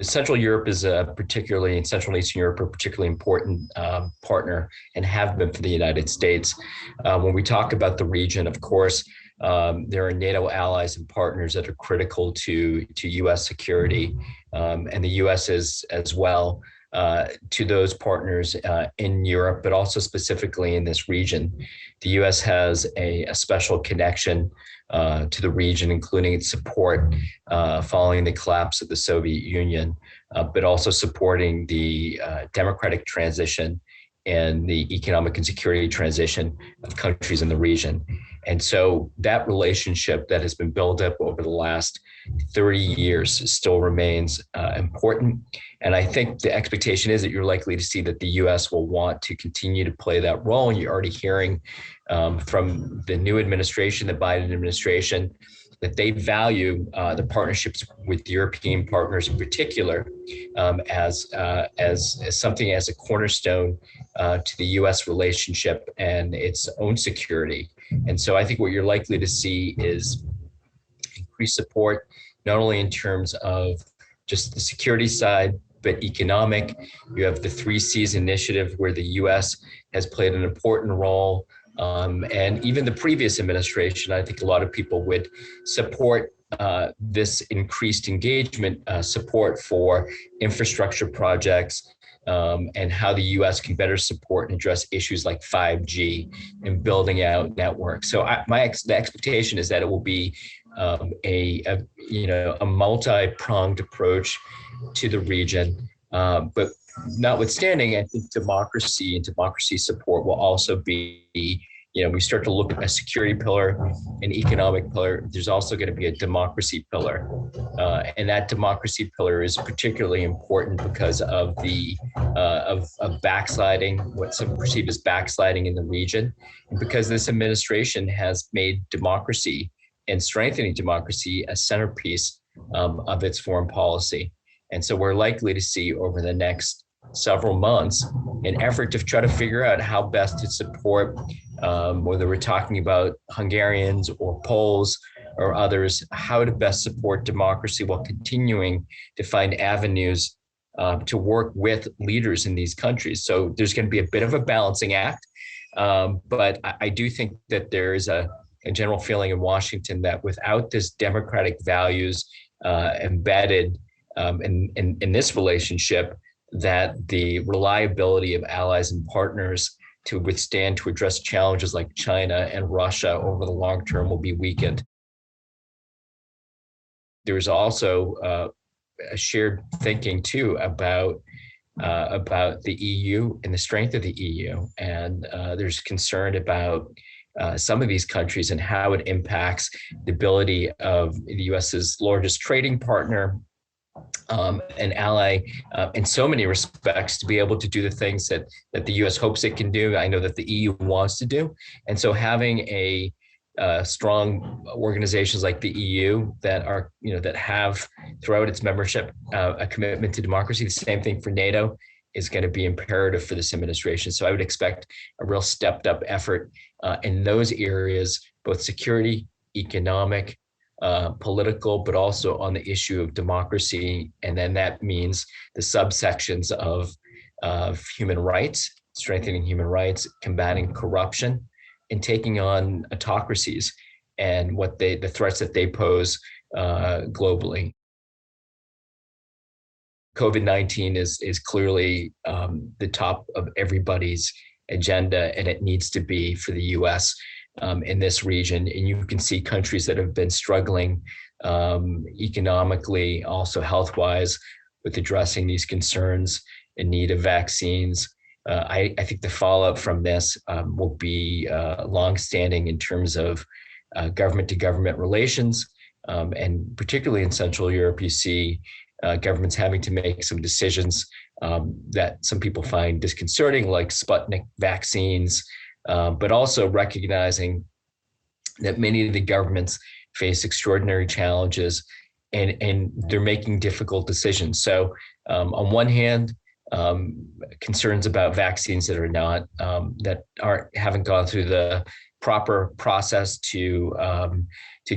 Central Europe is particularly, and Central and Eastern Europe are particularly important partner and have been for the United States. When we talk about the region, of course, there are NATO allies and partners that are critical to U.S. security, and the U.S. is as well to those partners in Europe, but also specifically in this region. The U.S. has a special connection to the region, including its support following the collapse of the Soviet Union, but also supporting the democratic transition and the economic and security transition of countries in the region. And so that relationship that has been built up over the last 30 years still remains important. And I think the expectation is that you're likely to see that the U.S. will want to continue to play that role. And you're already hearing from the new administration, the Biden administration, that they value the partnerships with European partners in particular as something as a cornerstone to the U.S. relationship and its own security. And so I think what you're likely to see is increased support, not only in terms of just the security side, but economic. You have the 3 C's initiative where the U.S. has played an important role. And even the previous administration, I think a lot of people would support this increased engagement, support for infrastructure projects, and how the U.S. can better support and address issues like 5G and building out networks. So the expectation is that it will be a multi-pronged approach to the region, but notwithstanding, I think democracy and democracy support will also be, we start to look at a security pillar, an economic pillar. There's also going to be a democracy pillar. And that democracy pillar is particularly important because of the of backsliding, what some perceive as backsliding in the region, and because this administration has made democracy and strengthening democracy a centerpiece of its foreign policy. And so we're likely to see over the next several months an effort to try to figure out how best to support, whether we're talking about Hungarians or Poles or others, how to best support democracy while continuing to find avenues to work with leaders in these countries. So there's going to be a bit of a balancing act, but I do think that there is a general feeling in Washington that without this democratic values embedded in this relationship, that the reliability of allies and partners to withstand, to address challenges like China and Russia over the long term will be weakened. There's also a shared thinking too about the EU and the strength of the EU. And there's concern about some of these countries and how it impacts the ability of the US's largest trading partner, an ally in so many respects, to be able to do the things that the US hopes it can do. I know that the EU wants to do. And so having a strong organizations like the EU that are, that have throughout its membership a commitment to democracy, the same thing for NATO, is going to be imperative for this administration. So I would expect a real stepped up effort in those areas, both security, economic, political, but also on the issue of democracy. And then that means the subsections of human rights, strengthening human rights, combating corruption, and taking on autocracies and the threats that they pose globally. COVID-19 is clearly the top of everybody's agenda, and it needs to be for the US in this region. And you can see countries that have been struggling economically, also health-wise, with addressing these concerns in need of vaccines. I think the fallout from this will be longstanding in terms of government-to-government relations, and particularly in Central Europe, you see governments having to make some decisions that some people find disconcerting, like Sputnik vaccines, but also recognizing that many of the governments face extraordinary challenges, and they're making difficult decisions. So on one hand, concerns about vaccines that haven't gone through the proper process to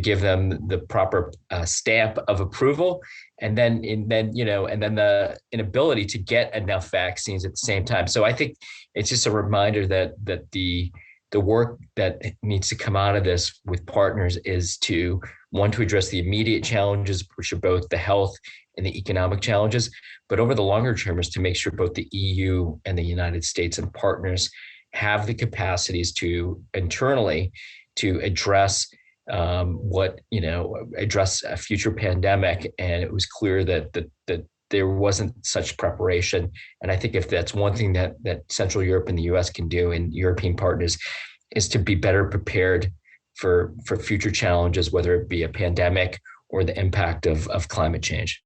give them the proper stamp of approval, and then the inability to get enough vaccines at the same time. So I think it's just a reminder that the work that needs to come out of this with partners is to address the immediate challenges, which are both the health and the economic challenges, but over the longer term is to make sure both the EU and the United States and partners have the capacities to internally to address address a future pandemic. And it was clear that there wasn't such preparation. And I think if that's one thing that Central Europe and the US can do, and European partners, is to be better prepared for future challenges, whether it be a pandemic or the impact of climate change.